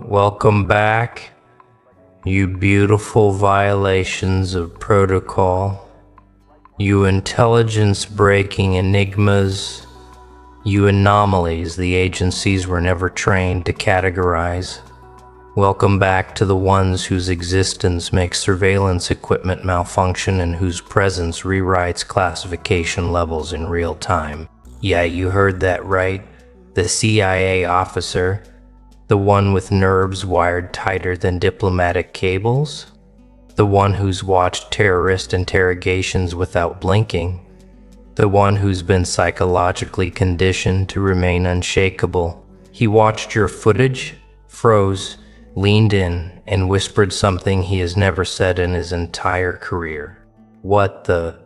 Welcome back, you beautiful violations of protocol, you intelligence-breaking enigmas, you anomalies the agencies were never trained to categorize. Welcome back to the ones whose existence makes surveillance equipment malfunction and whose presence rewrites classification levels in real time. Yeah, you heard that right. The CIA officer, the one with nerves wired tighter than diplomatic cables, the one who's watched terrorist interrogations without blinking, the one who's been psychologically conditioned to remain unshakable. He watched your footage, froze, leaned in, and whispered something he has never said in his entire career. What the...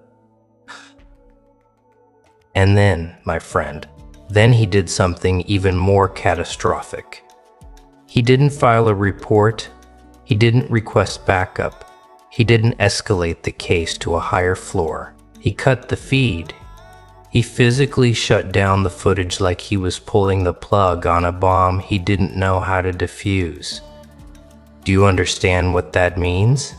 And then, my friend, then he did something even more catastrophic. He didn't file a report, he didn't request backup, he didn't escalate the case to a higher floor. He cut the feed. He physically shut down the footage like he was pulling the plug on a bomb he didn't know how to defuse. Do you understand what that means?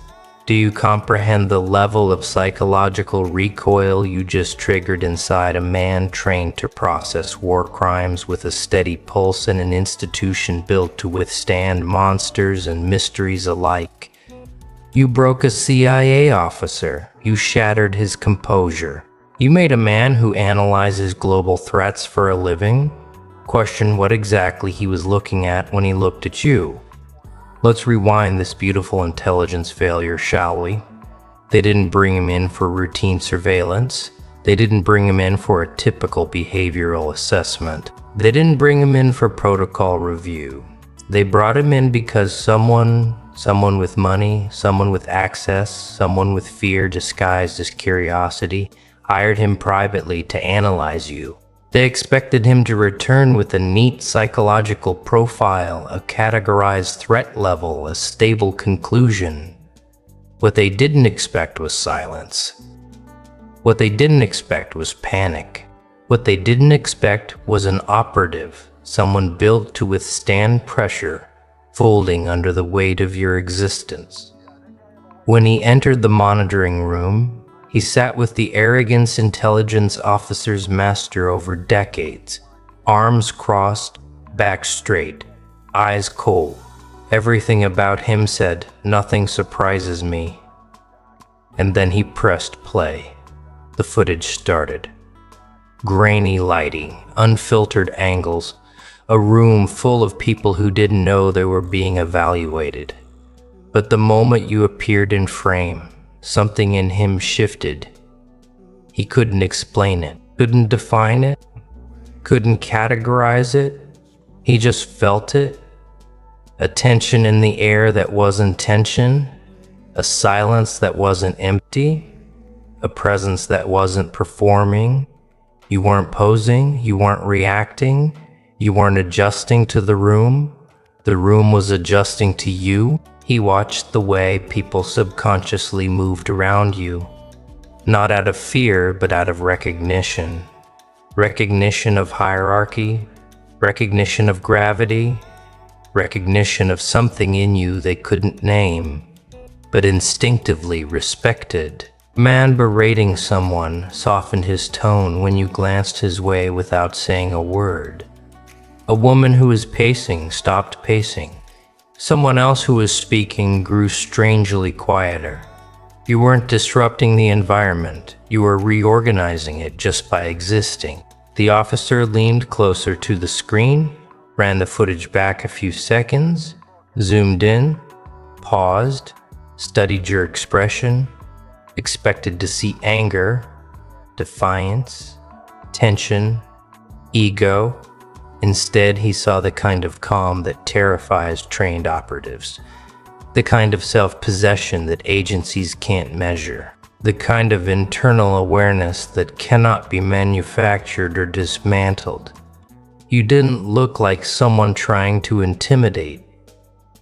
Do you comprehend the level of psychological recoil you just triggered inside a man trained to process war crimes with a steady pulse and an institution built to withstand monsters and mysteries alike? You broke a CIA officer. You shattered his composure. You made a man who analyzes global threats for a living question what exactly he was looking at when he looked at you. Let's rewind this beautiful intelligence failure, shall we? They didn't bring him in for routine surveillance. They didn't bring him in for a typical behavioral assessment. They didn't bring him in for protocol review. They brought him in because someone with money, someone with access, someone with fear disguised as curiosity, hired him privately to analyze you. They expected him to return with a neat psychological profile, a categorized threat level, a stable conclusion. What they didn't expect was silence. What they didn't expect was panic. What they didn't expect was an operative, someone built to withstand pressure, folding under the weight of your existence. When he entered the monitoring room, he sat with the arrogance intelligence officers master over decades, arms crossed, back straight, eyes cold. Everything about him said, "Nothing surprises me." And then he pressed play. The footage started. Grainy lighting, unfiltered angles, a room full of people who didn't know they were being evaluated. But the moment you appeared in frame, something in him shifted. He couldn't explain it, couldn't define it, couldn't categorize it. He just felt it. A tension in the air that wasn't tension, a silence that wasn't empty, a presence that wasn't performing. You weren't posing, you weren't reacting, you weren't adjusting to the room was adjusting to you. He watched the way people subconsciously moved around you, not out of fear, but out of recognition. Recognition of hierarchy, recognition of gravity, recognition of something in you they couldn't name, but instinctively respected. Man berating someone softened his tone when you glanced his way without saying a word. A woman who was pacing stopped pacing. Someone else who was speaking grew strangely quieter. You weren't disrupting the environment, you were reorganizing it just by existing. The officer leaned closer to the screen, ran the footage back a few seconds, zoomed in, paused, studied your expression, expected to see anger, defiance, tension, ego. Instead, he saw the kind of calm that terrifies trained operatives, the kind of self-possession that agencies can't measure, the kind of internal awareness that cannot be manufactured or dismantled. You didn't look like someone trying to intimidate.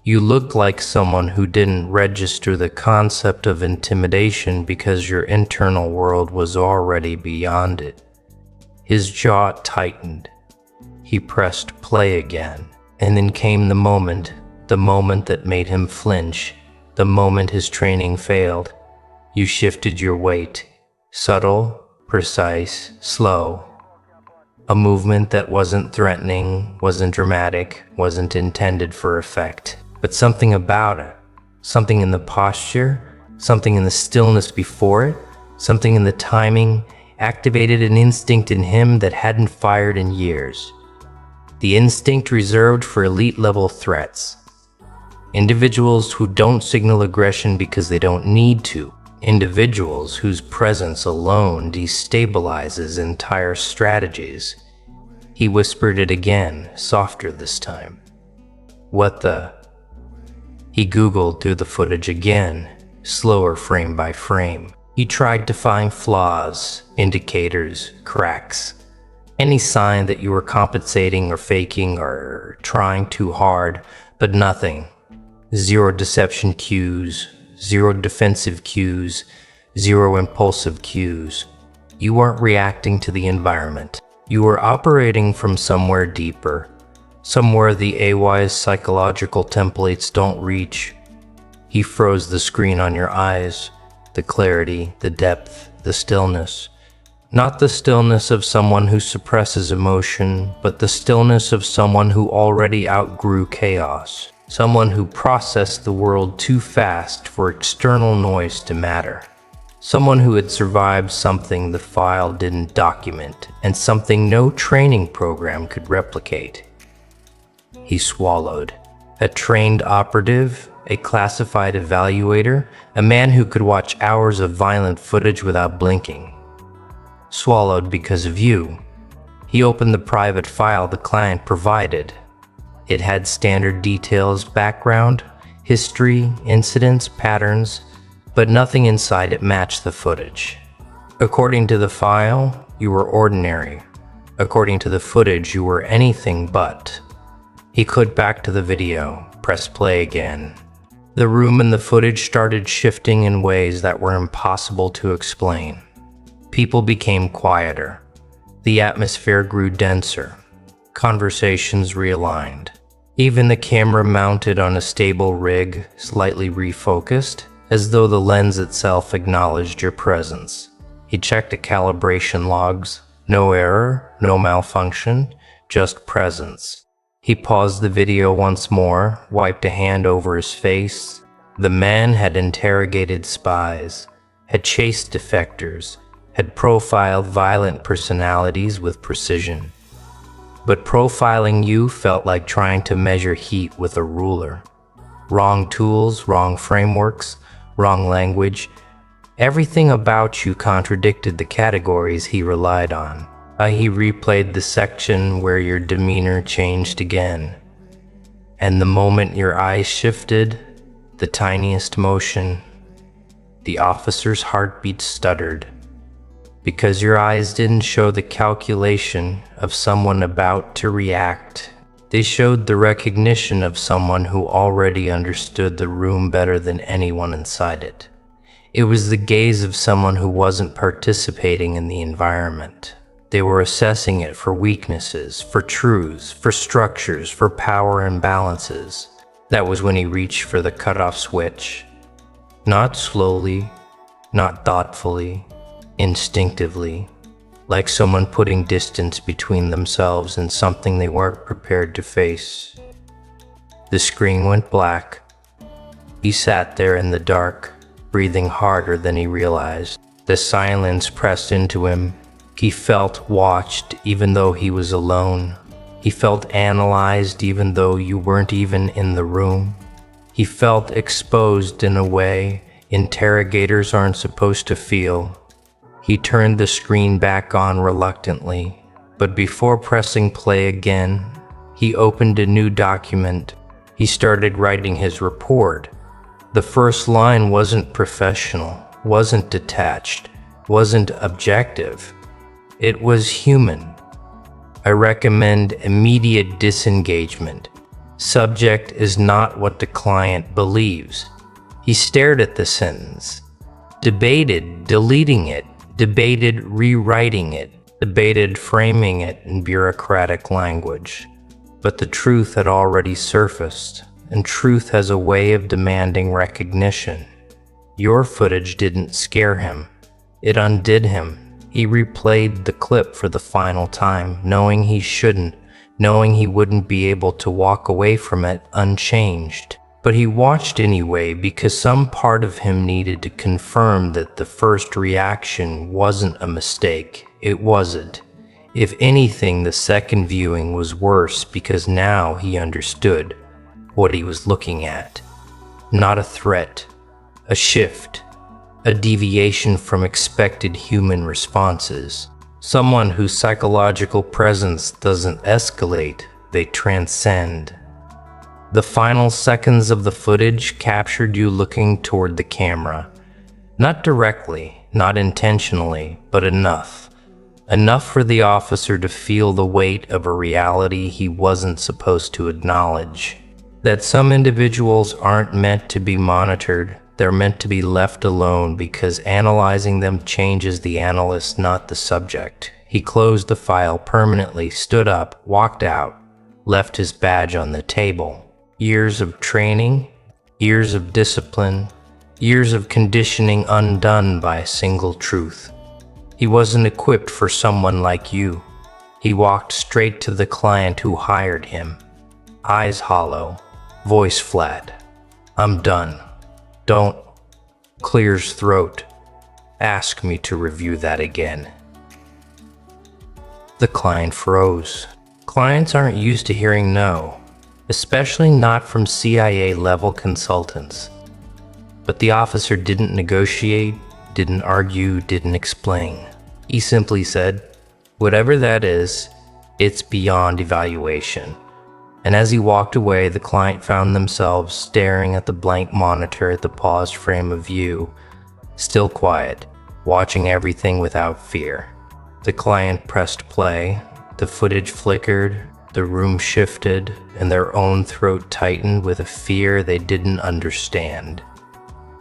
You looked like someone who didn't register the concept of intimidation because your internal world was already beyond it. His jaw tightened. He pressed play again, and then came the moment that made him flinch, the moment his training failed. You shifted your weight, subtle, precise, slow. A movement that wasn't threatening, wasn't dramatic, wasn't intended for effect, but something about it, something in the posture, something in the stillness before it, something in the timing, activated an instinct in him that hadn't fired in years. The instinct reserved for elite-level threats. Individuals who don't signal aggression because they don't need to. Individuals whose presence alone destabilizes entire strategies. He whispered it again, softer this time. What the? He Googled through the footage again, slower frame by frame. He tried to find flaws, indicators, cracks. Any sign that you were compensating or faking or trying too hard, but nothing. Zero deception cues, zero defensive cues, zero impulsive cues. You weren't reacting to the environment. You were operating from somewhere deeper, somewhere the AY's psychological templates don't reach. He froze the screen on your eyes, the clarity, the depth, the stillness. Not the stillness of someone who suppresses emotion, but the stillness of someone who already outgrew chaos. Someone who processed the world too fast for external noise to matter. Someone who had survived something the file didn't document, and something no training program could replicate. He swallowed. A trained operative, a classified evaluator, a man who could watch hours of violent footage without blinking. Swallowed because of you. He opened the private file the client provided. It had standard details, background, history, incidents, patterns, but nothing inside it matched the footage. According to the file, you were ordinary. According to the footage, you were anything but. He clicked back to the video, pressed play again. The room and the footage started shifting in ways that were impossible to explain. People became quieter. The atmosphere grew denser. Conversations realigned. Even the camera mounted on a stable rig slightly refocused, as though the lens itself acknowledged your presence. He checked the calibration logs. No error, no malfunction, just presence. He paused the video once more, wiped a hand over his face. The man had interrogated spies, had chased defectors, had profiled violent personalities with precision. But profiling you felt like trying to measure heat with a ruler. Wrong tools, wrong frameworks, wrong language. Everything about you contradicted the categories he relied on. He replayed the section where your demeanor changed again. And the moment your eyes shifted, the tiniest motion, the officer's heartbeat stuttered. Because your eyes didn't show the calculation of someone about to react. They showed the recognition of someone who already understood the room better than anyone inside it. It was the gaze of someone who wasn't participating in the environment. They were assessing it for weaknesses, for truths, for structures, for power imbalances. That was when he reached for the cutoff switch. Not slowly, not thoughtfully, instinctively, like someone putting distance between themselves and something they weren't prepared to face. The screen went black. He sat there in the dark, breathing harder than he realized. The silence pressed into him. He felt watched even though he was alone. He felt analyzed even though you weren't even in the room. He felt exposed in a way interrogators aren't supposed to feel. He turned the screen back on reluctantly, but before pressing play again, he opened a new document. He started writing his report. The first line wasn't professional, wasn't detached, wasn't objective. It was human. I recommend immediate disengagement. Subject is not what the client believes. He stared at the sentence, debated deleting it, debated rewriting it, debated framing it in bureaucratic language. But the truth had already surfaced, and truth has a way of demanding recognition. Your footage didn't scare him. It undid him. He replayed the clip for the final time, knowing he shouldn't, knowing he wouldn't be able to walk away from it unchanged. But he watched anyway because some part of him needed to confirm that the first reaction wasn't a mistake. It wasn't. If anything, the second viewing was worse because now he understood what he was looking at. Not a threat, a shift, a deviation from expected human responses. Someone whose psychological presence doesn't escalate, they transcend. The final seconds of the footage captured you looking toward the camera. Not directly, not intentionally, but enough. Enough for the officer to feel the weight of a reality he wasn't supposed to acknowledge. That some individuals aren't meant to be monitored, they're meant to be left alone because analyzing them changes the analyst, not the subject. He closed the file permanently, stood up, walked out, left his badge on the table. Years of training, years of discipline, years of conditioning undone by a single truth. He wasn't equipped for someone like you. He walked straight to the client who hired him. Eyes hollow, voice flat. I'm done. Don't. Clears throat. Ask me to review that again. The client froze. Clients aren't used to hearing no, especially not from CIA-level consultants. But the officer didn't negotiate, didn't argue, didn't explain. He simply said, "Whatever that is, it's beyond evaluation." And as he walked away, the client found themselves staring at the blank monitor at the paused frame of view, still quiet, watching everything without fear. The client pressed play, the footage flickered, the room shifted, and their own throat tightened with a fear they didn't understand.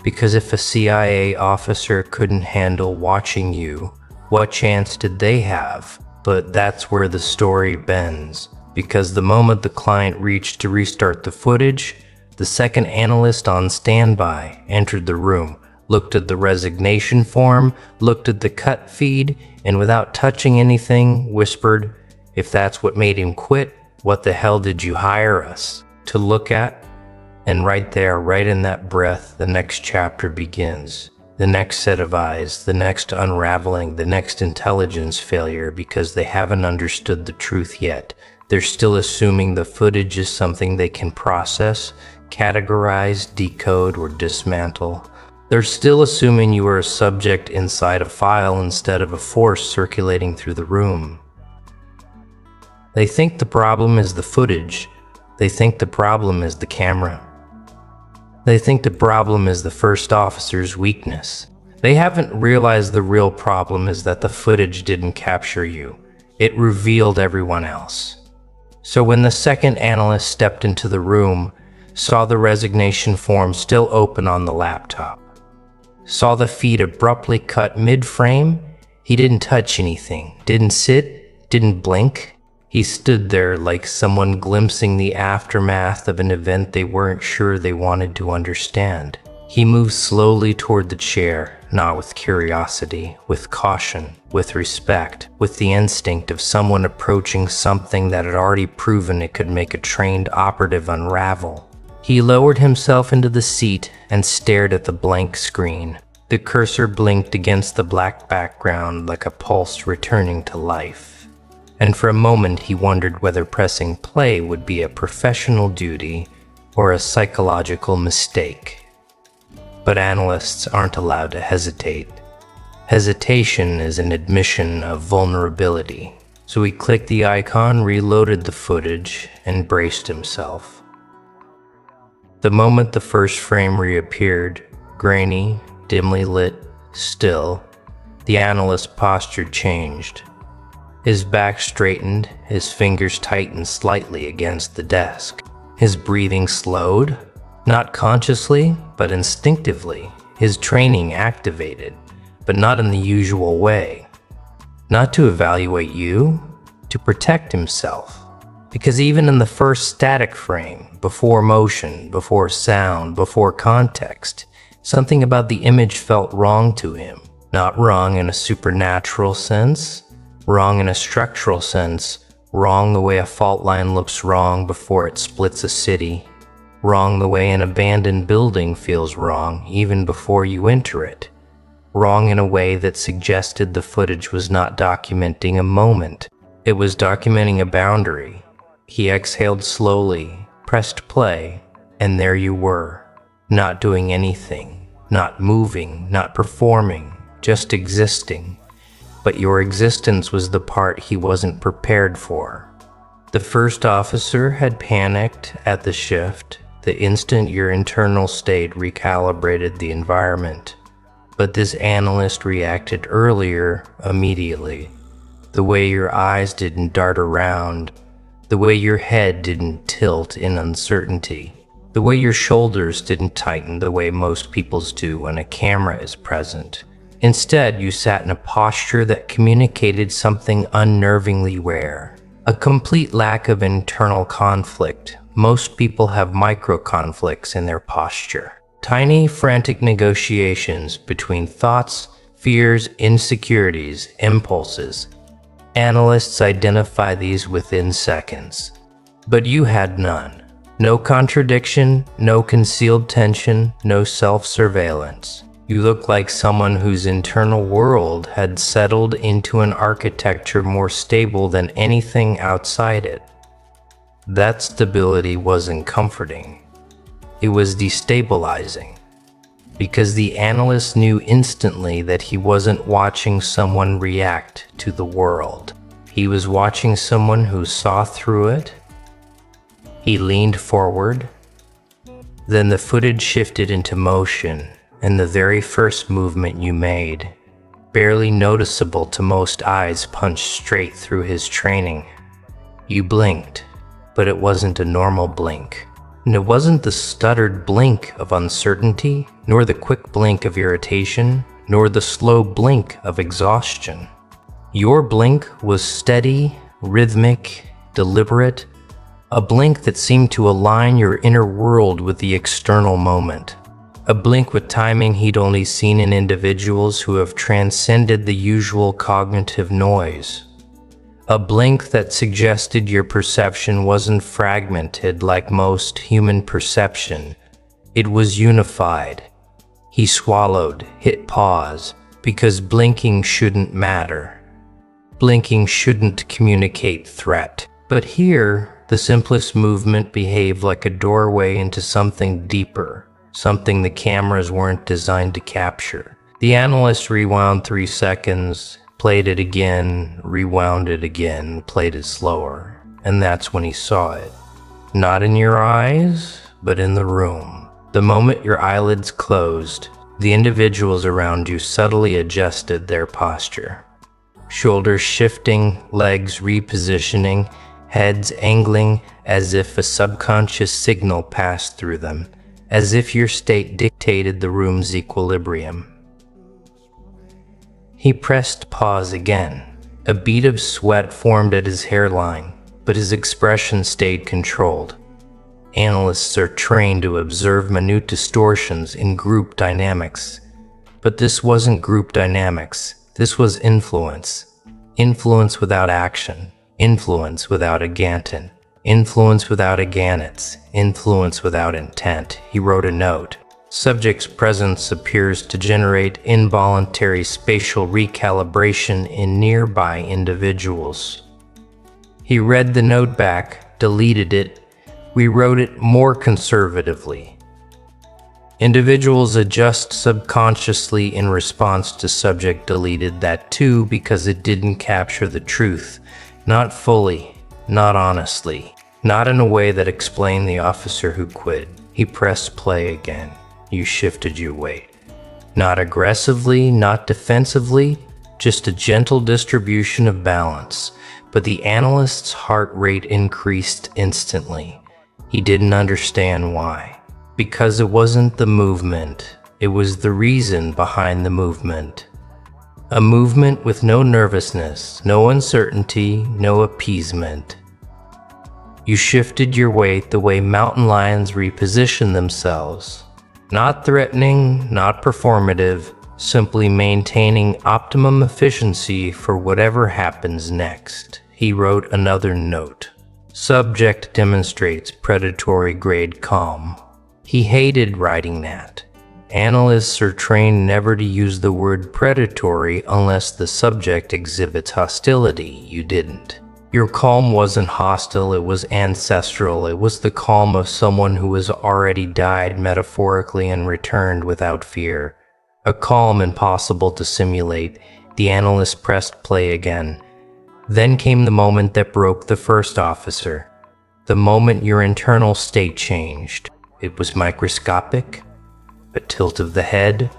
Because if a CIA officer couldn't handle watching you, what chance did they have? But that's where the story bends. Because the moment the client reached to restart the footage, the second analyst on standby entered the room, looked at the resignation form, looked at the cut feed, and without touching anything, whispered, "If that's what made him quit, what the hell did you hire us to look at?" And right there, right in that breath, the next chapter begins. The next set of eyes, the next unraveling, the next intelligence failure because they haven't understood the truth yet. They're still assuming the footage is something they can process, categorize, decode, or dismantle. They're still assuming you are a subject inside a file instead of a force circulating through the room. They think the problem is the footage. They think the problem is the camera. They think the problem is the first officer's weakness. They haven't realized the real problem is that the footage didn't capture you. It revealed everyone else. So when the second analyst stepped into the room, saw the resignation form still open on the laptop, saw the feed abruptly cut mid-frame, he didn't touch anything, didn't sit, didn't blink. He stood there like someone glimpsing the aftermath of an event they weren't sure they wanted to understand. He moved slowly toward the chair, not with curiosity, with caution, with respect, with the instinct of someone approaching something that had already proven it could make a trained operative unravel. He lowered himself into the seat and stared at the blank screen. The cursor blinked against the black background like a pulse returning to life. And for a moment he wondered whether pressing play would be a professional duty or a psychological mistake. But analysts aren't allowed to hesitate. Hesitation is an admission of vulnerability. So he clicked the icon, reloaded the footage, and braced himself. The moment the first frame reappeared, grainy, dimly lit, still, the analyst's posture changed. His back straightened, his fingers tightened slightly against the desk. His breathing slowed, not consciously, but instinctively. His training activated, but not in the usual way. Not to evaluate you, to protect himself. Because even in the first static frame, before motion, before sound, before context, something about the image felt wrong to him. Not wrong in a supernatural sense, wrong in a structural sense, wrong the way a fault line looks wrong before it splits a city, wrong the way an abandoned building feels wrong even before you enter it, wrong in a way that suggested the footage was not documenting a moment, it was documenting a boundary. He exhaled slowly, pressed play, and there you were, not doing anything, not moving, not performing, just existing. But your existence was the part he wasn't prepared for. The first officer had panicked at the shift, the instant your internal state recalibrated the environment. But this analyst reacted earlier, immediately. The way your eyes didn't dart around, the way your head didn't tilt in uncertainty, the way your shoulders didn't tighten the way most people's do when a camera is present. Instead, you sat in a posture that communicated something unnervingly rare. A complete lack of internal conflict. Most people have micro-conflicts in their posture. Tiny, frantic negotiations between thoughts, fears, insecurities, impulses. Analysts identify these within seconds. But you had none. No contradiction, no concealed tension, no self-surveillance. You look like someone whose internal world had settled into an architecture more stable than anything outside it. That stability wasn't comforting. It was destabilizing. Because the analyst knew instantly that he wasn't watching someone react to the world. He was watching someone who saw through it. He leaned forward. Then the footage shifted into motion, and the very first movement you made, barely noticeable to most eyes, punched straight through his training. You blinked, but it wasn't a normal blink. And it wasn't the stuttered blink of uncertainty, nor the quick blink of irritation, nor the slow blink of exhaustion. Your blink was steady, rhythmic, deliberate, a blink that seemed to align your inner world with the external moment. A blink with timing he'd only seen in individuals who have transcended the usual cognitive noise. A blink that suggested your perception wasn't fragmented like most human perception. It was unified. He swallowed, hit pause, because blinking shouldn't matter. Blinking shouldn't communicate threat. But here, the simplest movement behaved like a doorway into something deeper, something the cameras weren't designed to capture. The analyst rewound 3 seconds, played it again, rewound it again, played it slower, and that's when he saw it. Not in your eyes, but in the room. The moment your eyelids closed, the individuals around you subtly adjusted their posture. Shoulders shifting, legs repositioning, heads angling as if a subconscious signal passed through them, as if your state dictated the room's equilibrium. He pressed pause again. A bead of sweat formed at his hairline, but his expression stayed controlled. Analysts are trained to observe minute distortions in group dynamics. But this wasn't group dynamics. This was influence. Influence without action. Influence without a Ganton. Influence without a Gannets. Influence without intent. He wrote a note. Subject's presence appears to generate involuntary spatial recalibration in nearby individuals. He read the note back, deleted it, rewrote it more conservatively. Individuals adjust subconsciously in response to subject deleted that too because it didn't capture the truth, not fully, not honestly, not in a way that explained the officer who quit. He pressed play again. You shifted your weight. Not aggressively, not defensively, just a gentle distribution of balance. But the analyst's heart rate increased instantly. He didn't understand why. Because it wasn't the movement, it was the reason behind the movement. A movement with no nervousness, no uncertainty, no appeasement. You shifted your weight the way mountain lions reposition themselves. Not threatening, not performative, simply maintaining optimum efficiency for whatever happens next. He wrote another note. Subject demonstrates predatory grade calm. He hated writing that. Analysts are trained never to use the word predatory unless the subject exhibits hostility. You didn't. Your calm wasn't hostile, it was ancestral. It was the calm of someone who has already died metaphorically and returned without fear. A calm impossible to simulate. The analyst pressed play again. Then came the moment that broke the first officer. The moment your internal state changed. It was microscopic. A tilt of the head,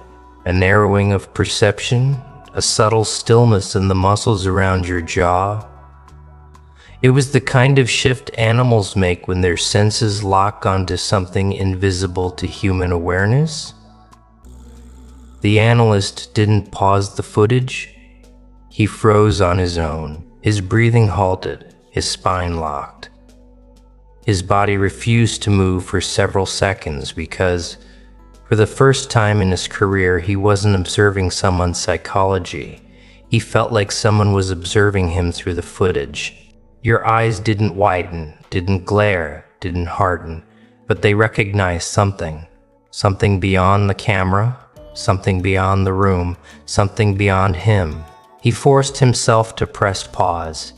a narrowing of perception, a subtle stillness in the muscles around your jaw. It was the kind of shift animals make when their senses lock onto something invisible to human awareness. The analyst didn't pause the footage. He froze on his own. His breathing halted, his spine locked. His body refused to move for several seconds because, for the first time in his career, he wasn't observing someone's psychology. He felt like someone was observing him through the footage. Your eyes didn't widen, didn't glare, didn't harden, but they recognized something. Something beyond the camera, something beyond the room, something beyond him. He forced himself to press pause.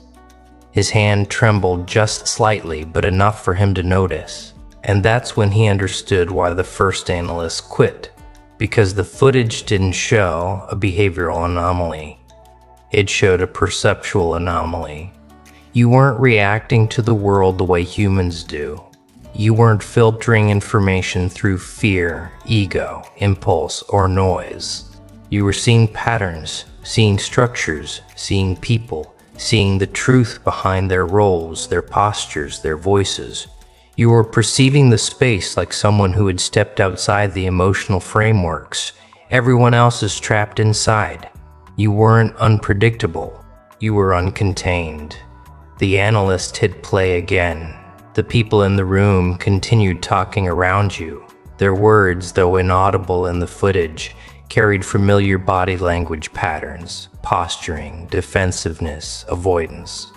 His hand trembled just slightly, but enough for him to notice. And that's when he understood why the first analyst quit. Because the footage didn't show a behavioral anomaly. It showed a perceptual anomaly. You weren't reacting to the world the way humans do. You weren't filtering information through fear, ego, impulse, or noise. You were seeing patterns, seeing structures, seeing people, seeing the truth behind their roles, their postures, their voices. You were perceiving the space like someone who had stepped outside the emotional frameworks. Everyone else is trapped inside. You weren't unpredictable. You were uncontained. The analyst hit play again. The people in the room continued talking around you. Their words, though inaudible in the footage, carried familiar body language patterns, posturing, defensiveness, avoidance.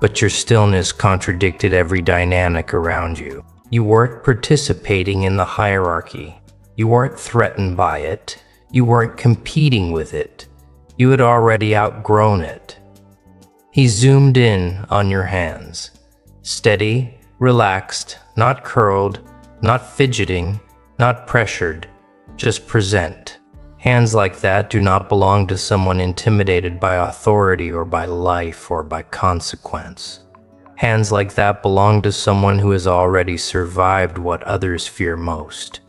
But your stillness contradicted every dynamic around you. You weren't participating in the hierarchy. You weren't threatened by it. You weren't competing with it. You had already outgrown it. He zoomed in on your hands. Steady, relaxed, not curled, not fidgeting, not pressured, just present. Hands like that do not belong to someone intimidated by authority or by life or by consequence. Hands like that belong to someone who has already survived what others fear most.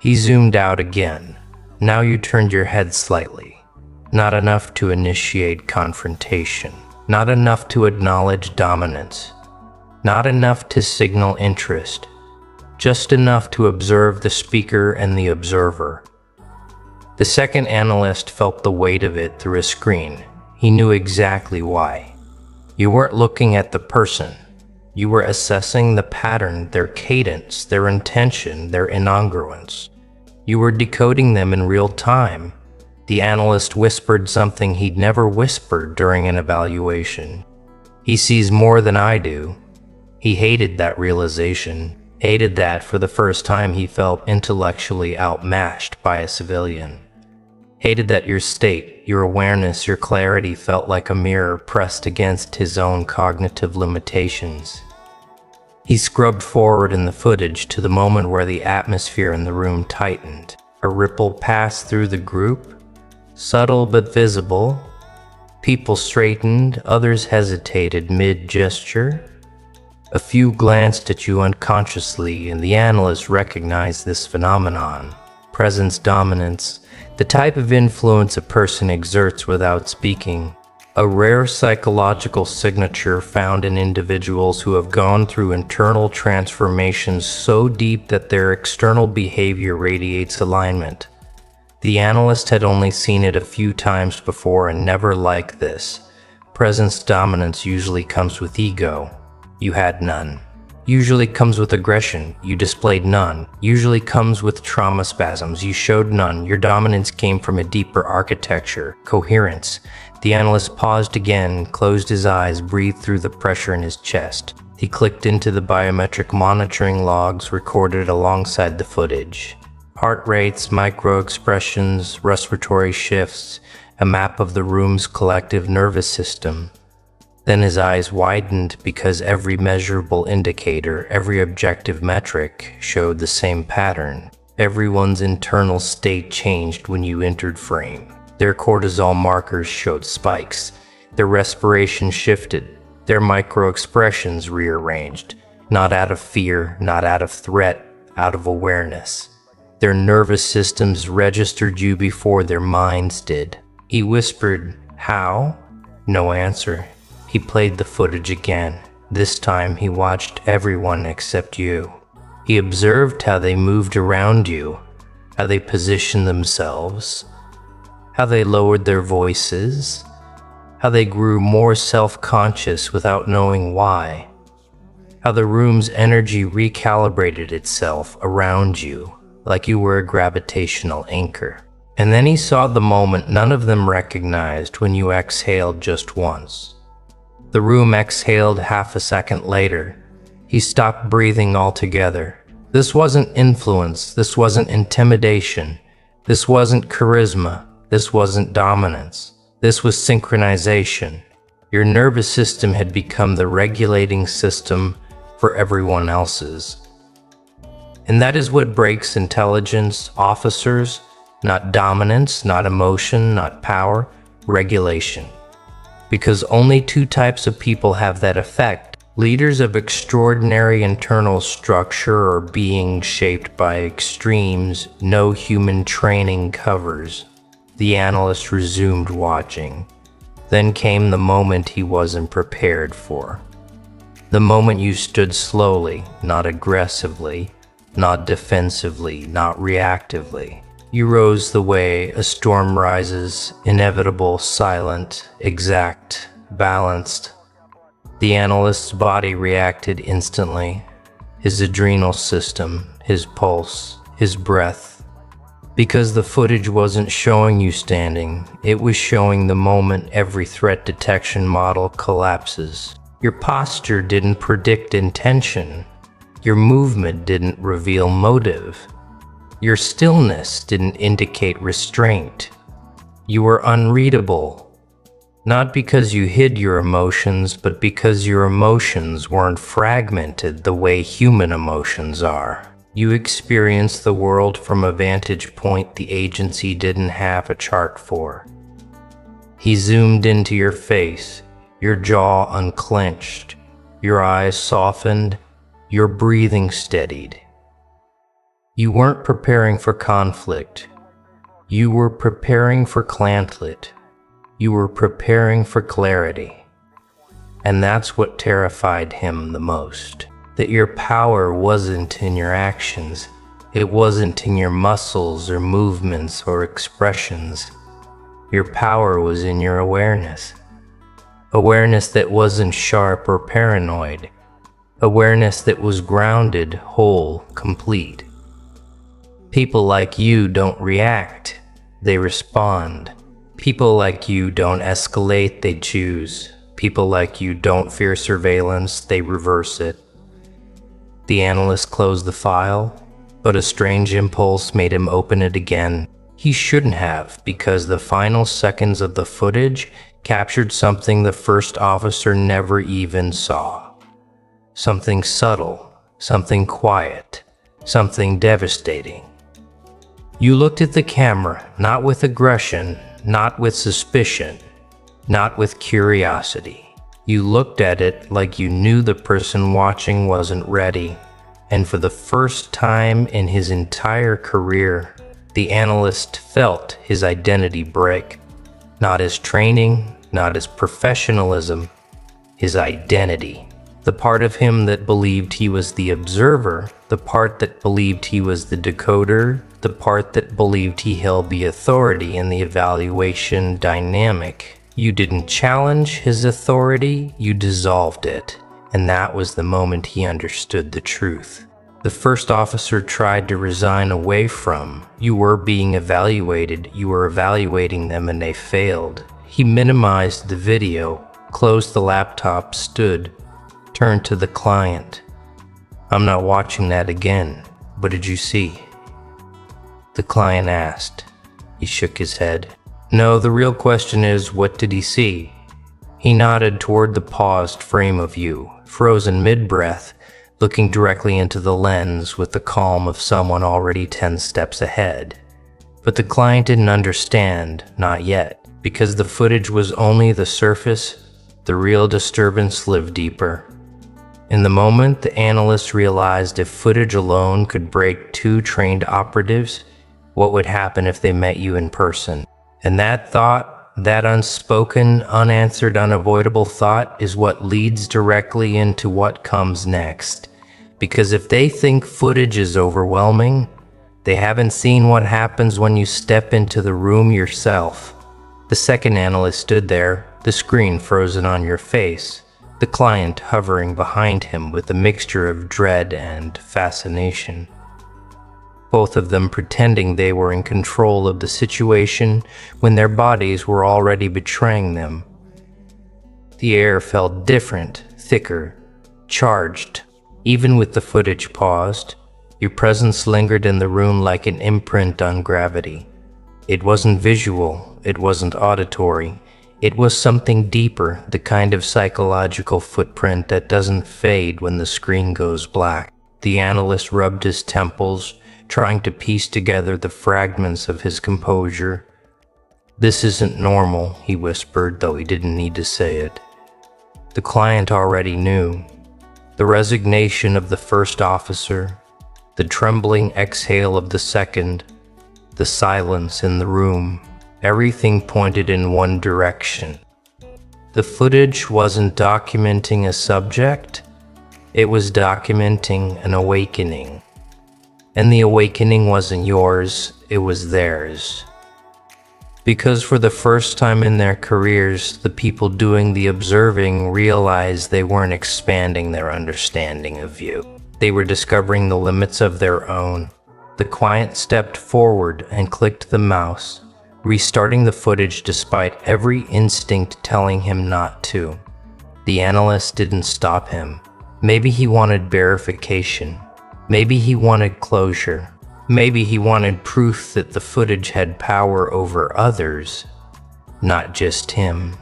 He zoomed out again. Now you turned your head slightly. Not enough to initiate confrontation. Not enough to acknowledge dominance. Not enough to signal interest. Just enough to observe the speaker and the observer. The second analyst felt the weight of it through a screen. He knew exactly why. You weren't looking at the person. You were assessing the pattern, their cadence, their intention, their incongruence. You were decoding them in real time. The analyst whispered something he'd never whispered during an evaluation. He sees more than I do. He hated that realization. Hated that for the first time he felt intellectually outmatched by a civilian. Hated that your state, your awareness, your clarity felt like a mirror pressed against his own cognitive limitations. He scrubbed forward in the footage to the moment where the atmosphere in the room tightened. A ripple passed through the group, subtle but visible. People straightened, others hesitated mid-gesture. A few glanced at you unconsciously, and the analyst recognized this phenomenon. Presence dominance, the type of influence a person exerts without speaking. A rare psychological signature found in individuals who have gone through internal transformations so deep that their external behavior radiates alignment. The analyst had only seen it a few times before and never like this. Presence dominance usually comes with ego. You had none. Usually comes with aggression. You displayed none. Usually comes with trauma spasms. You showed none. Your dominance came from a deeper architecture, coherence. The analyst paused again, closed his eyes, breathed through the pressure in his chest. He clicked into the biometric monitoring logs recorded alongside the footage. Heart rates, micro-expressions, respiratory shifts, a map of the room's collective nervous system. Then his eyes widened because every measurable indicator, every objective metric showed the same pattern. Everyone's internal state changed when you entered frame. Their cortisol markers showed spikes. Their respiration shifted. Their micro-expressions rearranged. Not out of fear, not out of threat, out of awareness. Their nervous systems registered you before their minds did. He whispered, "How?" No answer. He played the footage again. This time he watched everyone except you. He observed how they moved around you, how they positioned themselves, how they lowered their voices, how they grew more self-conscious without knowing why, how the room's energy recalibrated itself around you, like you were a gravitational anchor. And then he saw the moment none of them recognized when you exhaled just once. The room exhaled half a second later. He stopped breathing altogether. This wasn't influence. This wasn't intimidation. This wasn't charisma. This wasn't dominance. This was synchronization. Your nervous system had become the regulating system for everyone else's. And that is what breaks intelligence officers, not dominance, not emotion, not power, regulation. Because only two types of people have that effect. Leaders of extraordinary internal structure or being shaped by extremes no human training covers. The analyst resumed watching. Then came the moment he wasn't prepared for. The moment you stood slowly, not aggressively, not defensively, not reactively. You rose the way a storm rises, inevitable, silent, exact, balanced. The analyst's body reacted instantly. His adrenal system, his pulse, his breath. Because the footage wasn't showing you standing, it was showing the moment every threat detection model collapses. Your posture didn't predict intention. Your movement didn't reveal motive. Your stillness didn't indicate restraint. You were unreadable, not because you hid your emotions, but because your emotions weren't fragmented the way human emotions are. You experienced the world from a vantage point the agency didn't have a chart for. He zoomed into your face, your jaw unclenched, your eyes softened, your breathing steadied. You weren't preparing for conflict. You were preparing for clantlet. You were preparing for clarity. And that's what terrified him the most. That your power wasn't in your actions. It wasn't in your muscles or movements or expressions. Your power was in your awareness. Awareness that wasn't sharp or paranoid. Awareness that was grounded, whole, complete. People like you don't react, they respond. People like you don't escalate, they choose. People like you don't fear surveillance, they reverse it. The analyst closed the file, but a strange impulse made him open it again. He shouldn't have, because the final seconds of the footage captured something the first officer never even saw. Something subtle, something quiet, something devastating. You looked at the camera, not with aggression, not with suspicion, not with curiosity. You looked at it like you knew the person watching wasn't ready, and for the first time in his entire career, the analyst felt his identity break. Not his training, not his professionalism, his identity. The part of him that believed he was the observer, the part that believed he was the decoder, the part that believed he held the authority in the evaluation dynamic. You didn't challenge his authority, you dissolved it. And that was the moment he understood the truth. The first officer tried to resign away from. You were being evaluated, you were evaluating them, and they failed. He minimized the video, closed the laptop, stood, turned to the client. "I'm not watching that again. What did you see?" The client asked. He shook his head. "No, the real question is, what did he see?" He nodded toward the paused frame of you, frozen mid-breath, looking directly into the lens with the calm of someone already 10 steps ahead. But the client didn't understand, not yet, because the footage was only the surface. The real disturbance lived deeper. In the moment, the analyst realized if footage alone could break two trained operatives, what would happen if they met you in person? And that thought, that unspoken, unanswered, unavoidable thought, is what leads directly into what comes next. Because if they think footage is overwhelming, they haven't seen what happens when you step into the room yourself. The second analyst stood there, the screen frozen on your face, the client hovering behind him with a mixture of dread and fascination. Both of them pretending they were in control of the situation when their bodies were already betraying them. The air felt different, thicker, charged. Even with the footage paused, your presence lingered in the room like an imprint on gravity. It wasn't visual, it wasn't auditory. It was something deeper, the kind of psychological footprint that doesn't fade when the screen goes black. The analyst rubbed his temples, trying to piece together the fragments of his composure. "This isn't normal," he whispered, though he didn't need to say it. The client already knew. The resignation of the first officer, the trembling exhale of the second, the silence in the room, everything pointed in one direction. The footage wasn't documenting a subject, it was documenting an awakening. And the awakening wasn't yours, it was theirs. Because for the first time in their careers, the people doing the observing realized they weren't expanding their understanding of you. They were discovering the limits of their own. The client stepped forward and clicked the mouse, restarting the footage despite every instinct telling him not to. The analyst didn't stop him. Maybe he wanted verification. Maybe he wanted closure. Maybe he wanted proof that the footage had power over others, not just him.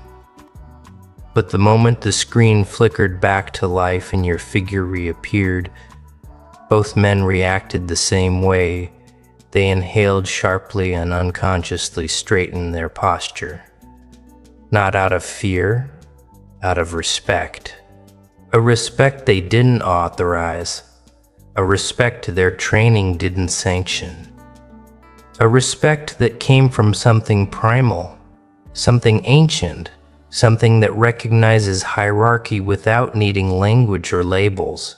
But the moment the screen flickered back to life and your figure reappeared, both men reacted the same way. They inhaled sharply and unconsciously straightened their posture. Not out of fear, out of respect. A respect they didn't authorize. A respect their training didn't sanction. A respect that came from something primal, something ancient, something that recognizes hierarchy without needing language or labels.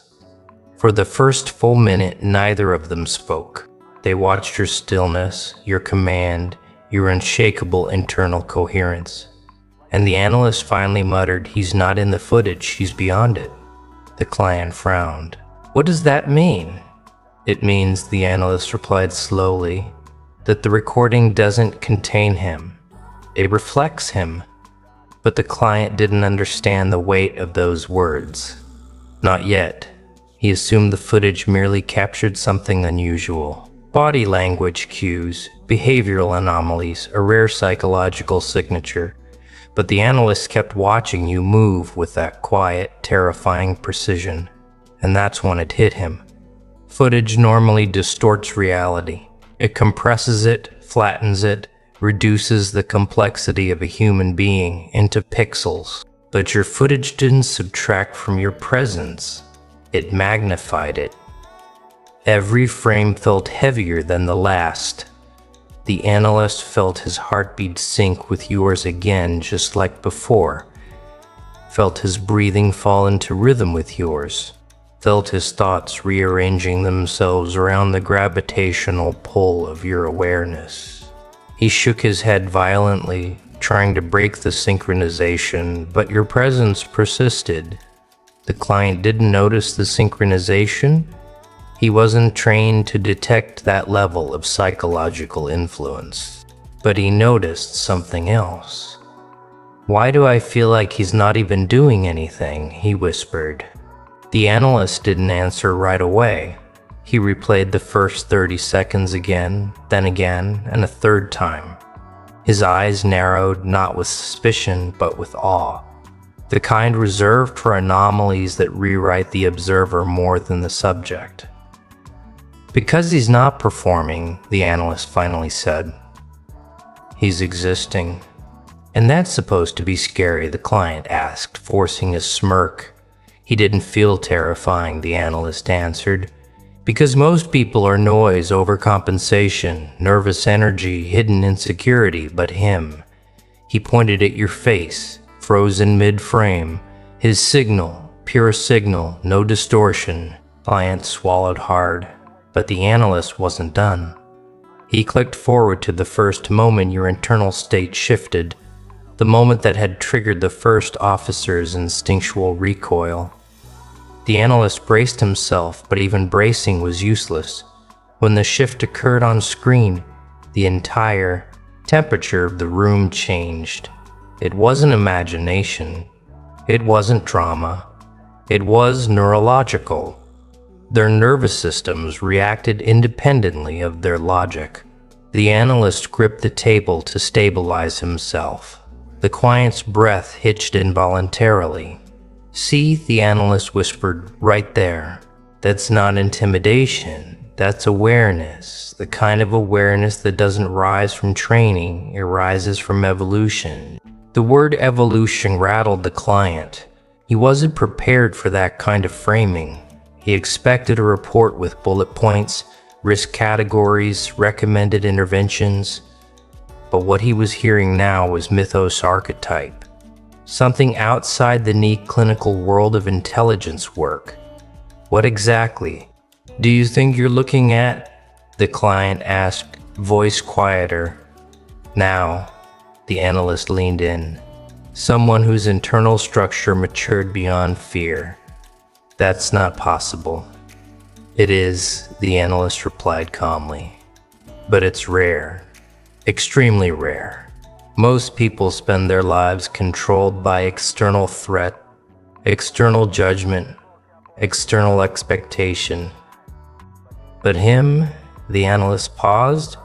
For the first full minute, neither of them spoke. They watched your stillness, your command, your unshakable internal coherence. And the analyst finally muttered, "He's not in the footage, he's beyond it." The client frowned. "What does that mean?" "It means," the analyst replied slowly, "that the recording doesn't contain him. It reflects him." But the client didn't understand the weight of those words. Not yet. He assumed the footage merely captured something unusual. Body language cues, behavioral anomalies, a rare psychological signature. But the analyst kept watching you move with that quiet, terrifying precision. And that's when it hit him. Footage normally distorts reality. It compresses it, flattens it, reduces the complexity of a human being into pixels. But your footage didn't subtract from your presence. It magnified it. Every frame felt heavier than the last. The analyst felt his heartbeat sync with yours again, just like before. felt his breathing fall into rhythm with yours, felt his thoughts rearranging themselves around the gravitational pull of your awareness. He shook his head violently, trying to break the synchronization, but your presence persisted. The client didn't notice the synchronization. He wasn't trained to detect that level of psychological influence, but he noticed something else. "Why do I feel like he's not even doing anything?" he whispered. The analyst didn't answer right away. He replayed the first 30 seconds again, and a third time. His eyes narrowed, not with suspicion, but with awe, the kind reserved for anomalies that rewrite the observer more than the subject. "Because he's not performing," the analyst finally said. "He's existing." "And that's supposed to be scary?" the client asked, forcing a smirk. "He didn't feel terrifying," the analyst answered. "Because most people are noise, overcompensation, nervous energy, hidden insecurity, but him." He pointed at your face, frozen mid-frame. His signal, pure signal, no distortion. Client swallowed hard, but the analyst wasn't done. He clicked forward to the first moment your internal state shifted, the moment that had triggered the first officer's instinctual recoil. The analyst braced himself, but even bracing was useless. When the shift occurred on screen, the entire temperature of the room changed. It wasn't imagination. It wasn't drama. It was neurological. Their nervous systems reacted independently of their logic. The analyst gripped the table to stabilize himself. The client's breath hitched involuntarily. "See," the analyst whispered, "right there. That's not intimidation. That's awareness. The kind of awareness that doesn't rise from training, it rises from evolution." The word evolution rattled the client. He wasn't prepared for that kind of framing. He expected a report with bullet points, risk categories, recommended interventions. But what he was hearing now was mythos archetype. Something outside the neat clinical world of intelligence work. "What exactly do you think you're looking at?" the client asked, voice quieter. "Now," the analyst leaned in. "Someone whose internal structure matured beyond fear." "That's not possible." "It is," the analyst replied calmly. "But it's rare, extremely rare. Most people spend their lives controlled by external threat, external judgment, external expectation. But him," the analyst paused,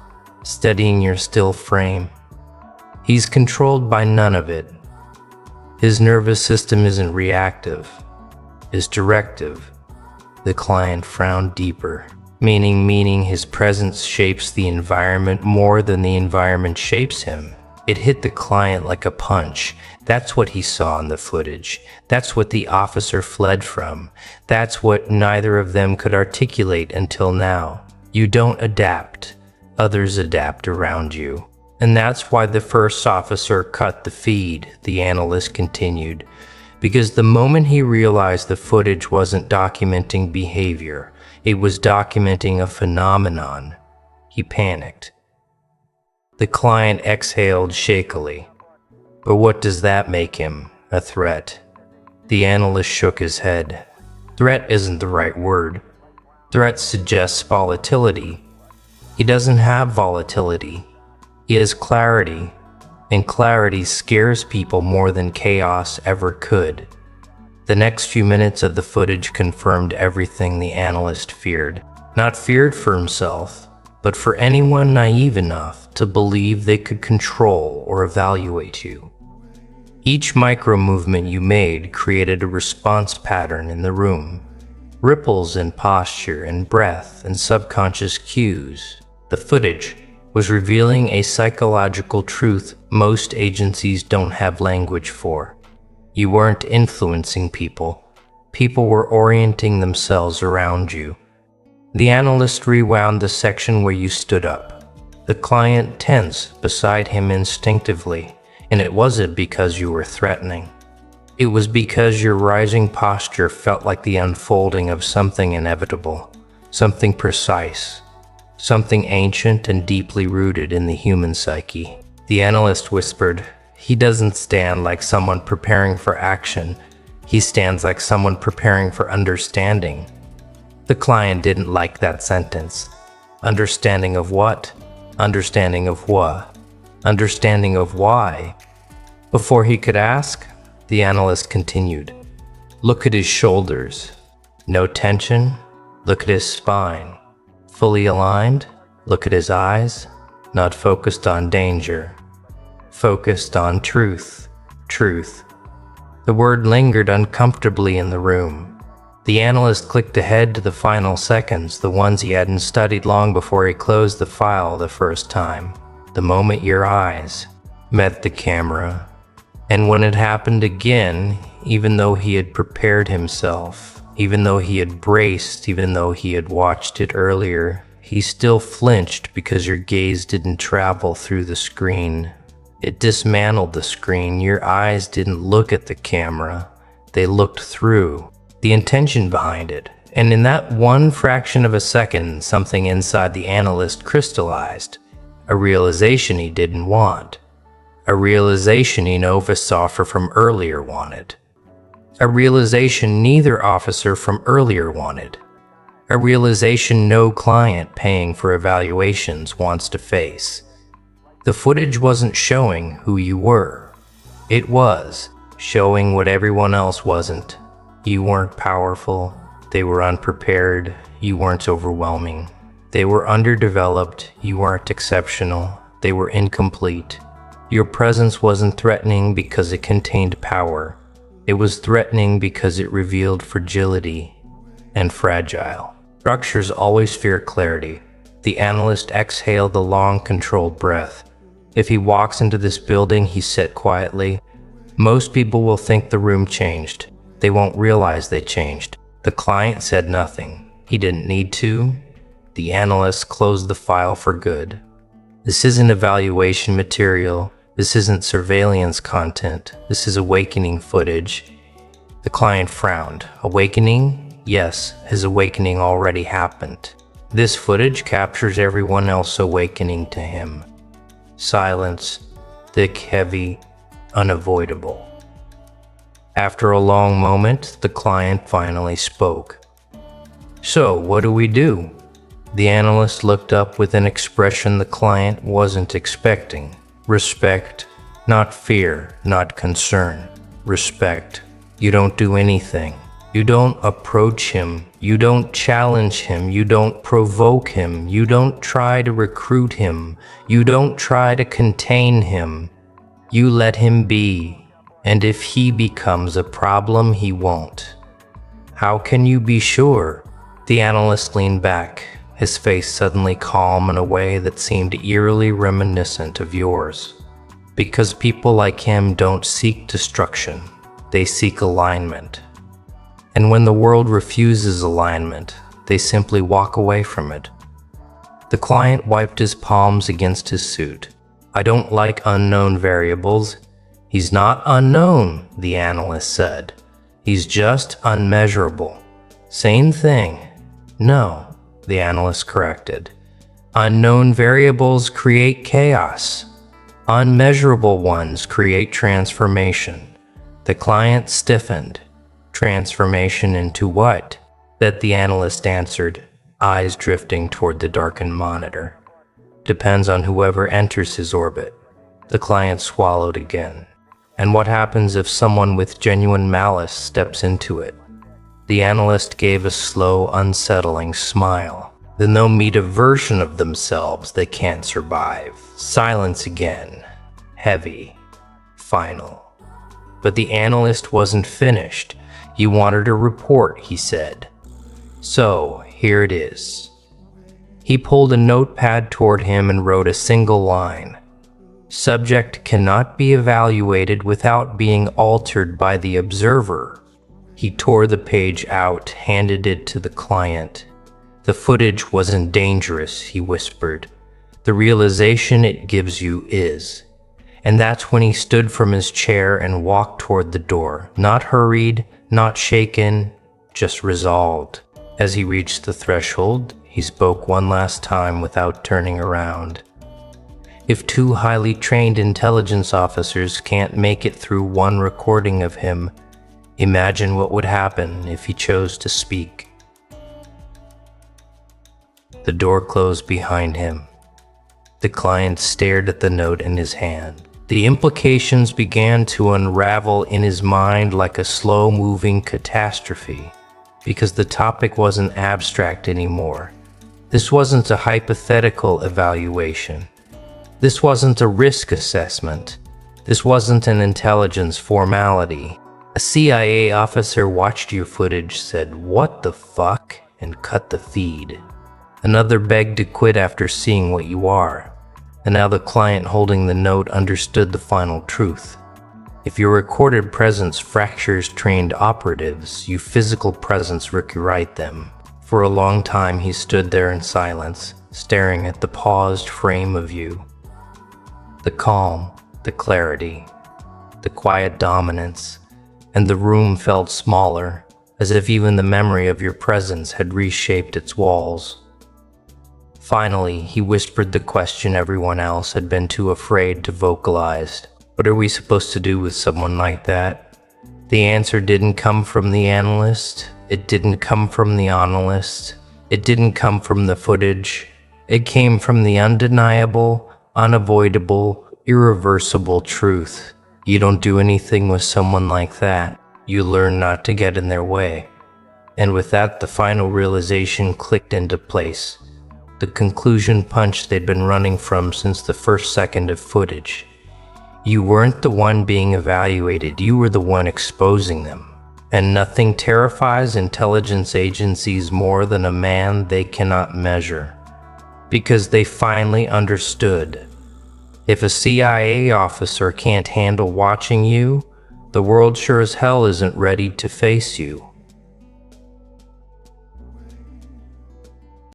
studying your still frame. "He's controlled by none of it. His nervous system isn't reactive, it's directive." The client frowned deeper. Meaning his presence shapes the environment more than the environment shapes him. It hit the client like a punch. That's what he saw in the footage. That's what the officer fled from. That's what neither of them could articulate until now. You don't adapt. Others adapt around you. "And that's why the first officer cut the feed," the analyst continued. "Because the moment he realized the footage wasn't documenting behavior, it was documenting a phenomenon, he panicked." The client exhaled shakily. "But what does that make him? A threat?" The analyst shook his head. "Threat isn't the right word. Threat suggests volatility. He doesn't have volatility. He has clarity, and clarity scares people more than chaos ever could." The next few minutes of the footage confirmed everything the analyst feared. Not feared for himself, but for anyone naive enough to believe they could control or evaluate you. Each micro-movement you made created a response pattern in the room. Ripples in posture and breath and subconscious cues. The footage was revealing a psychological truth most agencies don't have language for. You weren't influencing people. People were orienting themselves around you. The analyst rewound the section where you stood up. The client tensed beside him instinctively, and it wasn't because you were threatening. It was because your rising posture felt like the unfolding of something inevitable, something precise, something ancient and deeply rooted in the human psyche. The analyst whispered, "He doesn't stand like someone preparing for action. He stands like someone preparing for understanding." The client didn't like that sentence. Understanding of what? Understanding of what? Understanding of why? Before he could ask, the analyst continued. "Look at his shoulders. No tension. Look at his spine. Fully aligned. Look at his eyes. Not focused on danger. Focused on truth. Truth." The word lingered uncomfortably in the room. The analyst clicked ahead to the final seconds, the ones he hadn't studied long before he closed the file the first time. The moment your eyes met the camera. And when it happened again, even though he had prepared himself, even though he had braced, even though he had watched it earlier, he still flinched because your gaze didn't travel through the screen. It dismantled the screen. Your eyes didn't look at the camera. They looked through. The intention behind it. And in that one fraction of a second, something inside the analyst crystallized. A realization he didn't want. A realization an officer from earlier wanted. A realization neither officer from earlier wanted. A realization no client paying for evaluations wants to face. The footage wasn't showing who you were. It was showing what everyone else wasn't. You weren't powerful. They were unprepared. You weren't overwhelming. They were underdeveloped. You weren't exceptional. They were incomplete. Your presence wasn't threatening because it contained power. It was threatening because it revealed fragility and fragile. Structures always fear clarity. The analyst exhaled a long, controlled breath. If he walks into this building, he said quietly, most people will think the room changed. They won't realize they changed. The client said nothing. He didn't need to. The analyst closed the file for good. This isn't evaluation material. This isn't surveillance content. This is awakening footage. The client frowned. Awakening? Yes, his awakening already happened. This footage captures everyone else awakening to him. Silence, thick, heavy, unavoidable. After a long moment, the client finally spoke. "So, what do we do?" The analyst looked up with an expression the client wasn't expecting. Respect, not fear, not concern. Respect. You don't do anything. You don't approach him. You don't challenge him. You don't provoke him. You don't try to recruit him. You don't try to contain him. You let him be. And if he becomes a problem, he won't. How can you be sure? The analyst leaned back, his face suddenly calm in a way that seemed eerily reminiscent of yours. Because people like him don't seek destruction, they seek alignment. And when the world refuses alignment, they simply walk away from it. The client wiped his palms against his suit. "I don't like unknown variables." "He's not unknown," the analyst said. "He's just unmeasurable." "Same thing." "No," the analyst corrected. "Unknown variables create chaos. Unmeasurable ones create transformation." The client stiffened. "Transformation into what?" That the analyst answered, eyes drifting toward the darkened monitor. "Depends on whoever enters his orbit." The client swallowed again. "And what happens if someone with genuine malice steps into it?" The analyst gave a slow, unsettling smile. "Then they'll meet a version of themselves they can't survive." Silence again. Heavy. Final. But the analyst wasn't finished. "You wanted a report," he said. "So, here it is." He pulled a notepad toward him and wrote a single line. "Subject cannot be evaluated without being altered by the observer." He tore the page out, handed it to the client. "The footage wasn't dangerous," he whispered. "The realization it gives you is. And that's when he stood from his chair and walked toward the door, not hurried, not shaken, just resolved. As he reached the threshold, he spoke one last time without turning around. If two highly trained intelligence officers can't make it through one recording of him, imagine what would happen if he chose to speak. The door closed behind him. The client stared at the note in his hand. The implications began to unravel in his mind like a slow-moving catastrophe, because the topic wasn't abstract anymore. This wasn't a hypothetical evaluation. This wasn't a risk assessment. This wasn't an intelligence formality. A CIA officer watched your footage, said, "What the fuck?" and cut the feed. Another begged to quit after seeing what you are. And now the client holding the note understood the final truth. If your recorded presence fractures trained operatives, your physical presence rewrite them. For a long time he stood there in silence, staring at the paused frame of you. The calm, the clarity, the quiet dominance, and the room felt smaller, as if even the memory of your presence had reshaped its walls. Finally, he whispered the question everyone else had been too afraid to vocalize. What are we supposed to do with someone like that? The answer didn't come from the analyst. It didn't come from the analyst. It didn't come from the footage. It came from the undeniable, unavoidable, irreversible truth. You don't do anything with someone like that. You learn not to get in their way. And with that, the final realization clicked into place. The conclusion punch they'd been running from since the first second of footage. You weren't the one being evaluated, you were the one exposing them. And nothing terrifies intelligence agencies more than a man they cannot measure. Because they finally understood. If a CIA officer can't handle watching you, the world sure as hell isn't ready to face you.